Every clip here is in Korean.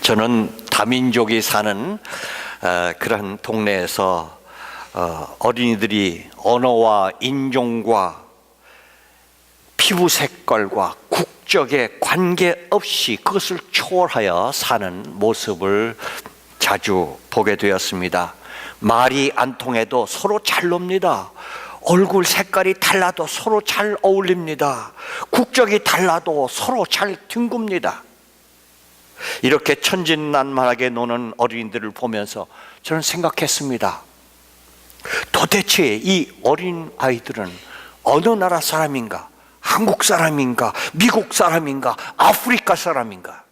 저는 다민족이 사는 그런 동네에서 어린이들이 언어와 인종과 피부 색깔과 국적에 관계없이 그것을 초월하여 사는 모습을 자주 보게 되었습니다. 말이 안 통해도 서로 잘 놉니다. 얼굴 색깔이 달라도 서로 잘 어울립니다. 국적이 달라도 서로 잘 뒹굽니다. 이렇게 천진난만하게 노는 어린이들을 보면서 저는 생각했습니다. 도대체 이 어린 아이들은 어느 나라 사람인가? 한국 사람인가? 미국 사람인가? 아프리카 사람인가?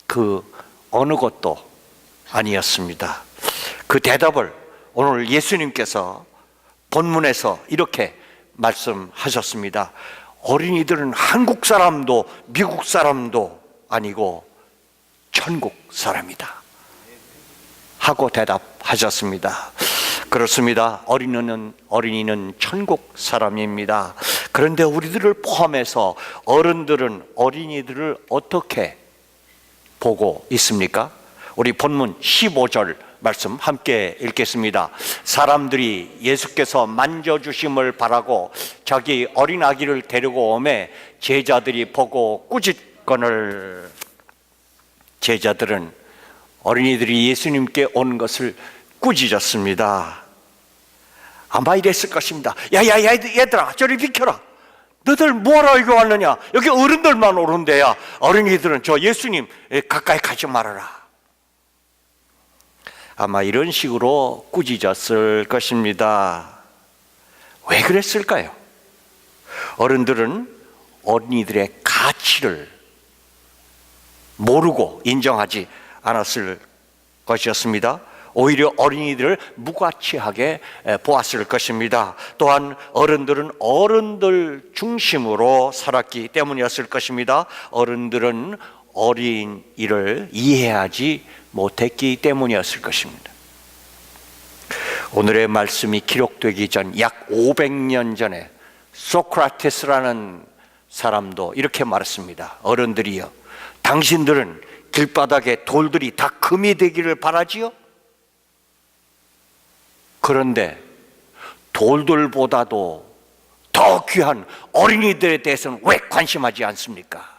그 어느 것도 아니었습니다. 그 대답을 오늘 예수님께서 본문에서 이렇게 말씀하셨습니다. 어린이들은 한국 사람도 미국 사람도 아니고 천국 사람이다 하고 대답하셨습니다. 그렇습니다. 어린이는 천국 사람입니다. 그런데 우리들을 포함해서 어른들은 어린이들을 어떻게 보고 있습니까? 우리 본문 15절 말씀 함께 읽겠습니다. 사람들이 예수께서 만져주심을 바라고 자기 어린 아기를 데리고 오매 제자들이 보고 꾸짖거늘. 제자들은 어린이들이 예수님께 온 것을 꾸짖었습니다. 아마 이랬을 것입니다. 야야야 얘들아 저리 비켜라. 너들 뭐하러 여기 왔느냐? 여기 어른들만 오는 데야. 어린이들은 저 예수님 가까이 가지 말아라. 아마 이런 식으로 꾸짖었을 것입니다. 왜 그랬을까요? 어른들은 어린이들의 가치를 모르고 인정하지 않았을 것이었습니다. 오히려 어린이들을 무가치하게 보았을 것입니다. 또한 어른들은 어른들 중심으로 살았기 때문이었을 것입니다. 어른들은 어린이를 이해하지 못했기 때문이었을 것입니다. 오늘의 말씀이 기록되기 전 약 500년 전에 소크라테스라는 사람도 이렇게 말했습니다. 어른들이여, 당신들은 길바닥에 돌들이 다 금이 되기를 바라지요? 그런데 돌들보다도 더 귀한 어린이들에 대해서는 왜 관심하지 않습니까?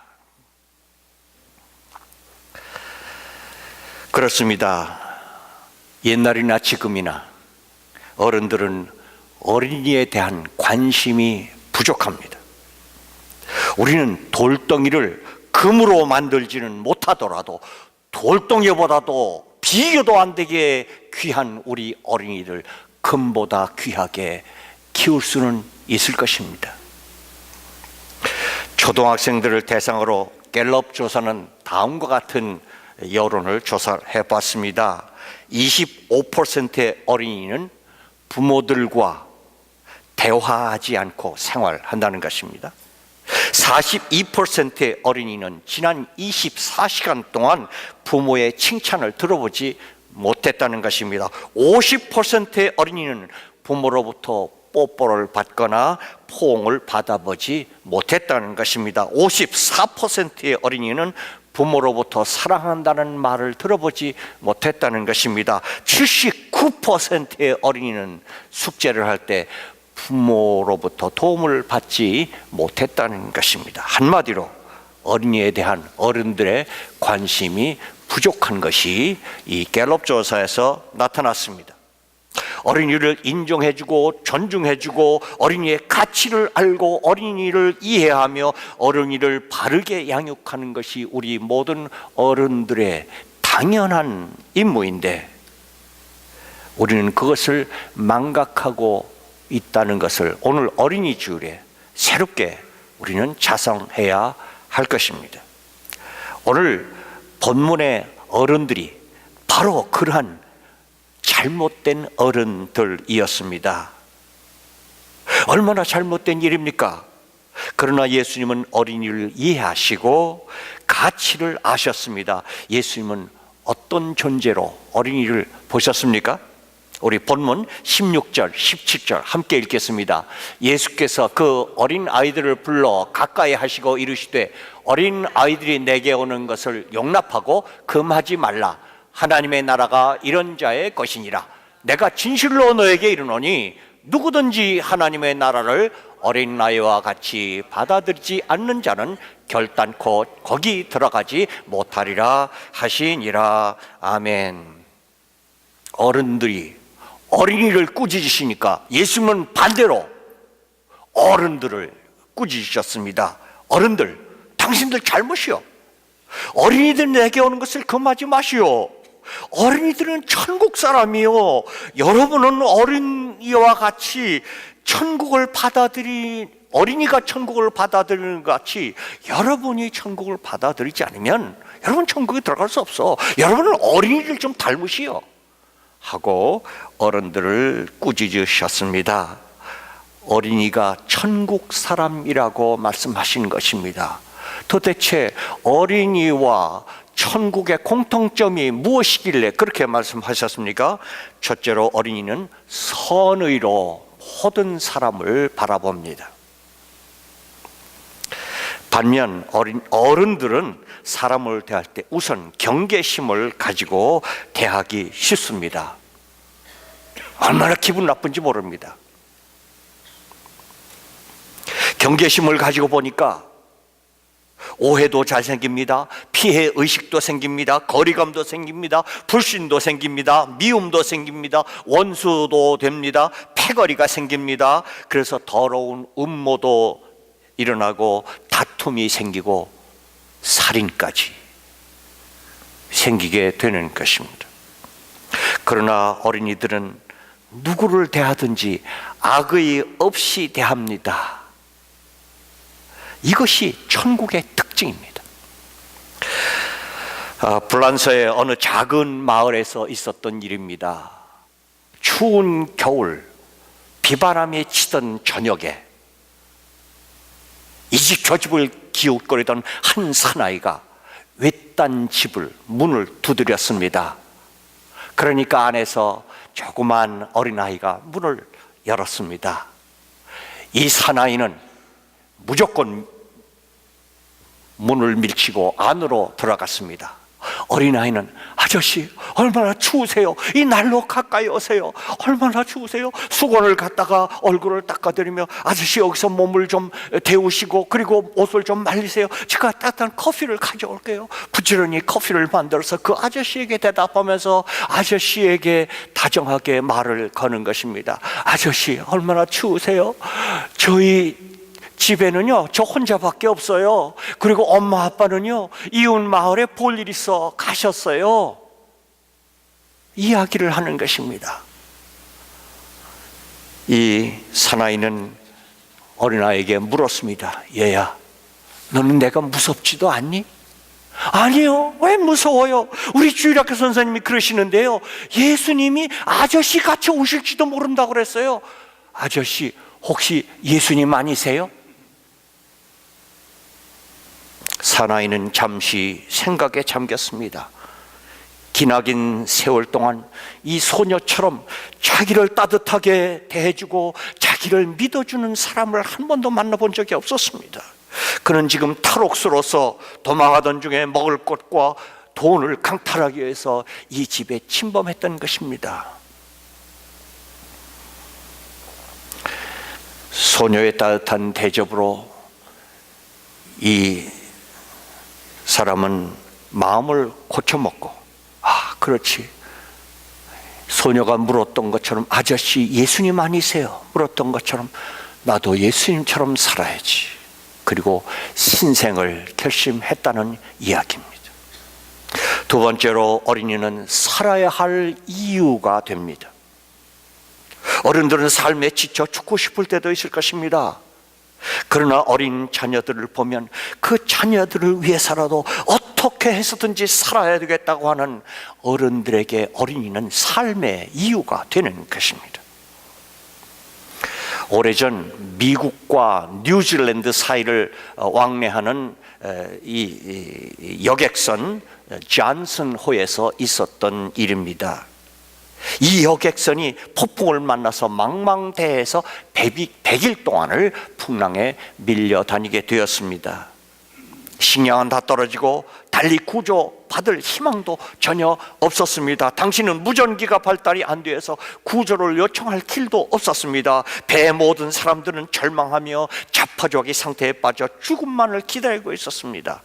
그렇습니다. 옛날이나 지금이나 어른들은 어린이에 대한 관심이 부족합니다. 우리는 돌덩이를 금으로 만들지는 못하더라도 돌덩이보다도 비교도 안 되게 귀한 우리 어린이들 금보다 귀하게 키울 수는 있을 것입니다. 초등학생들을 대상으로 갤럽 조사는 다음과 같은 여론을 조사해 봤습니다. 25%의 어린이는 부모들과 대화하지 않고 생활한다는 것입니다. 42%의 어린이는 지난 24시간 동안 부모의 칭찬을 들어보지 못했다는 것입니다. 50%의 어린이는 부모로부터 뽀뽀를 받거나 포옹을 받아보지 못했다는 것입니다. 54%의 어린이는 부모로부터 사랑한다는 말을 들어보지 못했다는 것입니다. 79%의 어린이는 숙제를 할 때 부모로부터 도움을 받지 못했다는 것입니다. 한마디로 어린이에 대한 어른들의 관심이 부족한 것이 이 갤럽 조사에서 나타났습니다. 어린이를 인정해주고 존중해주고 어린이의 가치를 알고 어린이를 이해하며 어린이를 바르게 양육하는 것이 우리 모든 어른들의 당연한 임무인데 우리는 그것을 망각하고 있다는 것을 오늘 어린이 주일에 새롭게 우리는 자성해야 할 것입니다. 오늘 본문의 어른들이 바로 그러한 잘못된 어른들이었습니다. 얼마나 잘못된 일입니까? 그러나 예수님은 어린이를 이해하시고 가치를 아셨습니다. 예수님은 어떤 존재로 어린이를 보셨습니까? 우리 본문 16절, 17절 함께 읽겠습니다. 예수께서 그 어린 아이들을 불러 가까이 하시고 이르시되 어린 아이들이 내게 오는 것을 용납하고 금하지 말라. 하나님의 나라가 이런 자의 것이니라. 내가 진실로 너에게 이르노니 누구든지 하나님의 나라를 어린아이와 같이 받아들이지 않는 자는 결단코 거기 들어가지 못하리라 하시니라. 아멘. 어른들이 어린이를 꾸짖으시니까 예수님은 반대로 어른들을 꾸짖으셨습니다. 어른들, 당신들 잘못이요. 어린이들 내게 오는 것을 금하지 마시오. 어린이들은 천국 사람이요. 여러분은 어린이와 같이 천국을 어린이가 천국을 받아들이는 것 같이 여러분이 천국을 받아들이지 않으면 여러분 천국에 들어갈 수 없어. 여러분은 어린이를 좀 닮으시오 하고 어른들을 꾸짖으셨습니다. 어린이가 천국 사람이라고 말씀하신 것입니다. 도대체 어린이와 천국의 공통점이 무엇이길래 그렇게 말씀하셨습니까? 첫째로 어린이는 선의로 모든 사람을 바라봅니다. 반면 어른들은 사람을 대할 때 우선 경계심을 가지고 대하기 쉽습니다. 얼마나 기분 나쁜지 모릅니다. 경계심을 가지고 보니까 오해도 잘 생깁니다. 피해 의식도 생깁니다. 거리감도 생깁니다. 불신도 생깁니다. 미움도 생깁니다. 원수도 됩니다. 패거리가 생깁니다. 그래서 더러운 음모도 일어나고 다툼이 생기고 살인까지 생기게 되는 것입니다. 그러나 어린이들은 누구를 대하든지 악의 없이 대합니다. 이것이 천국의 특징입니다. 불란서의 어느 작은 마을에서 있었던 일입니다. 추운 겨울 비바람이 치던 저녁에 이 집 저 집을 기웃거리던 한 사나이가 외딴 집을 문을 두드렸습니다. 그러니까 안에서 조그만 어린아이가 문을 열었습니다. 이 사나이는 무조건 문을 밀치고 안으로 들어갔습니다. 어린아이는 아저씨 얼마나 추우세요? 이 난로 가까이 오세요. 얼마나 추우세요? 수건을 갖다가 얼굴을 닦아드리며 아저씨 여기서 몸을 좀 데우시고 그리고 옷을 좀 말리세요. 제가 따뜻한 커피를 가져올게요. 부지런히 커피를 만들어서 그 아저씨에게 대답하면서 아저씨에게 다정하게 말을 거는 것입니다. 아저씨 얼마나 추우세요? 저희 집에는요 저 혼자밖에 없어요. 그리고 엄마 아빠는요 이웃 마을에 볼 일 있어 가셨어요. 이야기를 하는 것입니다. 이 사나이는 어린아이에게 물었습니다. 얘야, 너는 내가 무섭지도 않니? 아니요. 왜 무서워요? 우리 주일학교 선생님이 그러시는데요, 예수님이 아저씨 같이 오실지도 모른다고 그랬어요. 아저씨 혹시 예수님 아니세요? 사나이는 잠시 생각에 잠겼습니다. 기나긴 세월 동안 이 소녀처럼 자기를 따뜻하게 대해주고 자기를 믿어주는 사람을 한 번도 만나본 적이 없었습니다. 그는 지금 탈옥수로서 도망하던 중에 먹을 것과 돈을 강탈하기 위해서 이 집에 침범했던 것입니다. 소녀의 따뜻한 대접으로 이 사람은 마음을 고쳐먹고, 그렇지, 소녀가 물었던 것처럼 아저씨 예수님 아니세요? 물었던 것처럼 나도 예수님처럼 살아야지. 그리고 신생을 결심했다는 이야기입니다. 두 번째로 어린이는 살아야 할 이유가 됩니다. 어른들은 삶에 지쳐 죽고 싶을 때도 있을 것입니다. 그러나 어린 자녀들을 보면 그 자녀들을 위해서라도 어떻게 해서든지 살아야 되겠다고 하는 어른들에게 어린이는 삶의 이유가 되는 것입니다. 오래전 미국과 뉴질랜드 사이를 왕래하는 이 여객선 존슨호에서 있었던 일입니다. 이 여객선이 폭풍을 만나서 망망대해에서 100일 동안을 풍랑에 밀려 다니게 되었습니다. 식량은 다 떨어지고 달리 구조받을 희망도 전혀 없었습니다. 당시는 무전기가 발달이 안 돼서 구조를 요청할 길도 없었습니다. 배에 모든 사람들은 절망하며 자파조기 상태에 빠져 죽음만을 기다리고 있었습니다.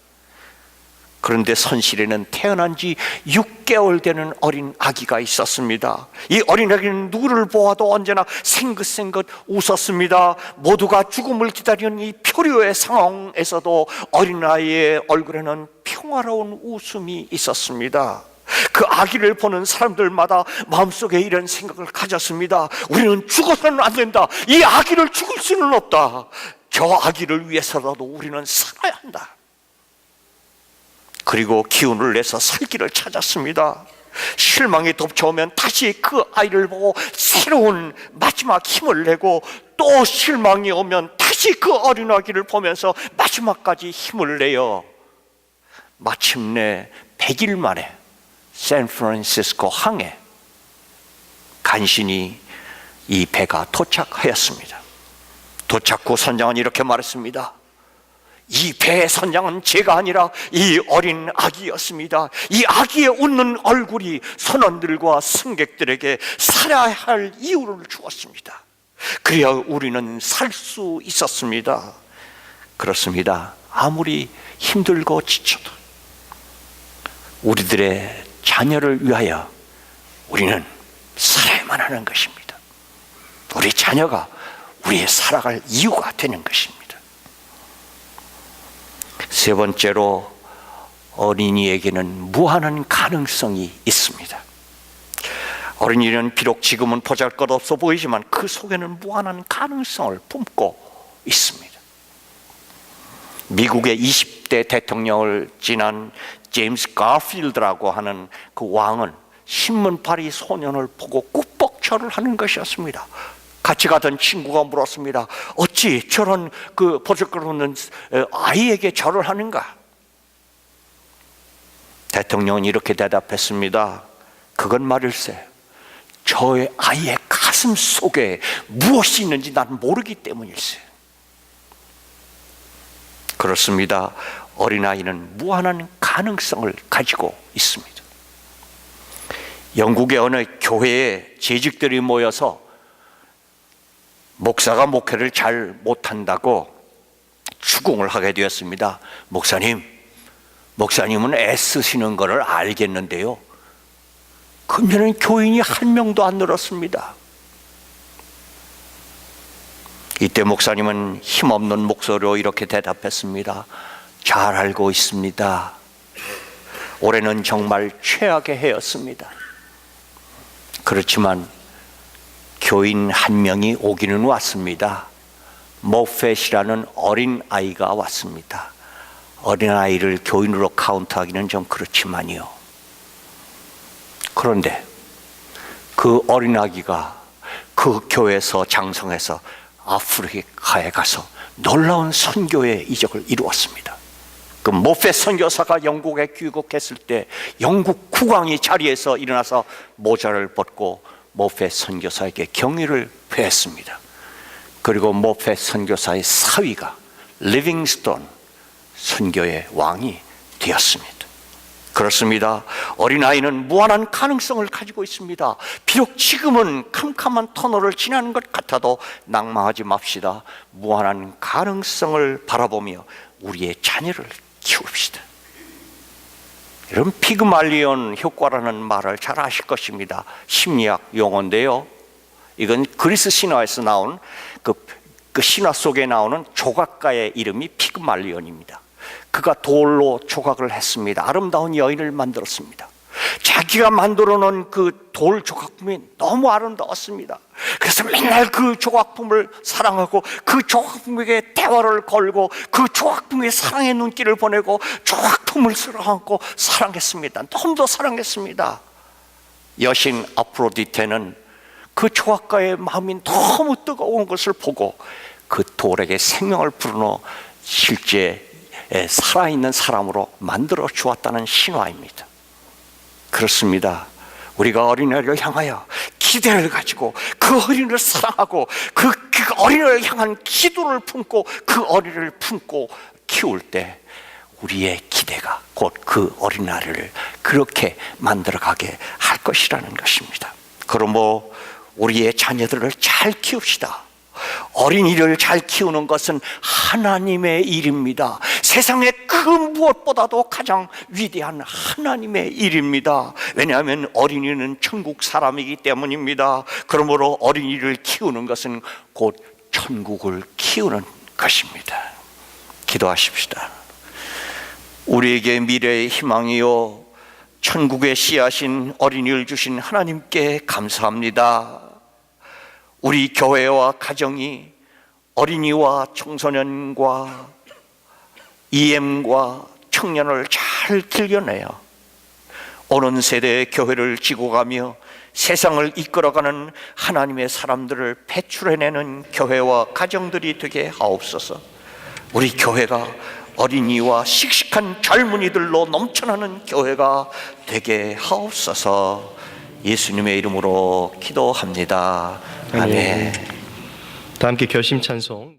그런데 선실에는 태어난 지 6개월 되는 어린 아기가 있었습니다. 이 어린 아기는 누구를 보아도 언제나 생긋생긋 웃었습니다. 모두가 죽음을 기다리는 이 표류의 상황에서도 어린아이의 얼굴에는 평화로운 웃음이 있었습니다. 그 아기를 보는 사람들마다 마음속에 이런 생각을 가졌습니다. 우리는 죽어서는 안 된다. 이 아기를 죽일 수는 없다. 저 아기를 위해서라도 우리는 살아야 한다. 그리고 기운을 내서 살기를 찾았습니다. 실망이 덮쳐오면 다시 그 아이를 보고 새로운 마지막 힘을 내고, 또 실망이 오면 다시 그 어린 아기를 보면서 마지막까지 힘을 내요. 마침내 100일 만에 샌프란시스코 항에 간신히 이 배가 도착하였습니다. 도착 후 선장은 이렇게 말했습니다. 이 배의 선장은 제가 아니라 이 어린 아기였습니다. 이 아기의 웃는 얼굴이 선원들과 승객들에게 살아야 할 이유를 주었습니다. 그래야 우리는 살 수 있었습니다. 그렇습니다. 아무리 힘들고 지쳐도 우리들의 자녀를 위하여 우리는 살아야만 하는 것입니다. 우리 자녀가 우리의 살아갈 이유가 되는 것입니다. 세 번째로, 어린이에게는 무한한 가능성이 있습니다. 어린이는 비록 지금은 보잘것없어 보이지만 그 속에는 무한한 가능성을 품고 있습니다. 미국의 20대 대통령을 지난 제임스 가필드라고 하는 그 왕은 신문파리 소년을 보고 꾹벅절을 하는 것이었습니다. 같이 가던 친구가 물었습니다. 어찌 저런 그 보잘것없는 아이에게 절을 하는가? 대통령은 이렇게 대답했습니다. 그건 말일세, 저의 아이의 가슴 속에 무엇이 있는지 나는 모르기 때문일세. 그렇습니다. 어린아이는 무한한 가능성을 가지고 있습니다. 영국의 어느 교회에 재직들이 모여서 목사가 목회를 잘 못한다고 추궁을 하게 되었습니다. 목사님은 애쓰시는 것을 알겠는데요, 금년엔 교인이 한 명도 안 늘었습니다. 이때 목사님은 힘없는 목소리로 이렇게 대답했습니다. 잘 알고 있습니다. 올해는 정말 최악의 해였습니다. 그렇지만 교인 한 명이 오기는 왔습니다. 모펫이라는 어린 아이가 왔습니다. 어린 아이를 교인으로 카운트하기는 좀 그렇지만요. 그런데 그 어린 아기가 그 교회에서 장성해서 아프리카에 가서 놀라운 선교의 이적을 이루었습니다. 그 모펫 선교사가 영국에 귀국했을 때 영국 국왕이 자리에서 일어나서 모자를 벗고 모펫 선교사에게 경의를 표했습니다. 그리고 모펫 선교사의 사위가 리빙스톤 선교의 왕이 되었습니다. 그렇습니다. 어린아이는 무한한 가능성을 가지고 있습니다. 비록 지금은 캄캄한 터널을 지나는 것 같아도 낭망하지 맙시다. 무한한 가능성을 바라보며 우리의 자녀를 키웁시다. 여러분, 피그말리온 효과라는 말을 잘 아실 것입니다. 심리학 용어인데요, 이건 그리스 신화에서 나온 그 신화 속에 나오는 조각가의 이름이 피그말리온입니다. 그가 돌로 조각을 했습니다. 아름다운 여인을 만들었습니다. 자기가 만들어 놓은 그 돌 조각품이 너무 아름다웠습니다. 그래서 맨날 그 조각품을 사랑하고 그 조각품에게 대화를 걸고 그 조각품에 사랑의 눈길을 보내고 조각품을 쓸어안고 사랑했습니다. 너무도 사랑했습니다. 여신 아프로디테는 그 조각가의 마음이 너무 뜨거운 것을 보고 그 돌에게 생명을 불어넣어 실제 살아있는 사람으로 만들어 주었다는 신화입니다. 그렇습니다. 우리가 어린아이를 향하여 기대를 가지고 그 어린이를 사랑하고 그 어린이를 향한 기도를 품고 그 어린이를 품고 키울 때 우리의 기대가 곧 그 어린아이를 그렇게 만들어가게 할 것이라는 것입니다. 그러므로 우리의 자녀들을 잘 키웁시다. 어린이를 잘 키우는 것은 하나님의 일입니다. 세상의 그 무엇보다도 가장 위대한 하나님의 일입니다. 왜냐하면 어린이는 천국 사람이기 때문입니다. 그러므로 어린이를 키우는 것은 곧 천국을 키우는 것입니다. 기도하십시다. 우리에게 미래의 희망이요 천국의 씨앗인 어린이를 주신 하나님께 감사합니다. 우리 교회와 가정이 어린이와 청소년과 EM과 청년을 잘 길러내어 오는 세대의 교회를 지고 가며 세상을 이끌어가는 하나님의 사람들을 배출해내는 교회와 가정들이 되게 하옵소서. 우리 교회가 어린이와 씩씩한 젊은이들로 넘쳐나는 교회가 되게 하옵소서. 예수님의 이름으로 기도합니다. 아멘. 다 함께 결심 찬송.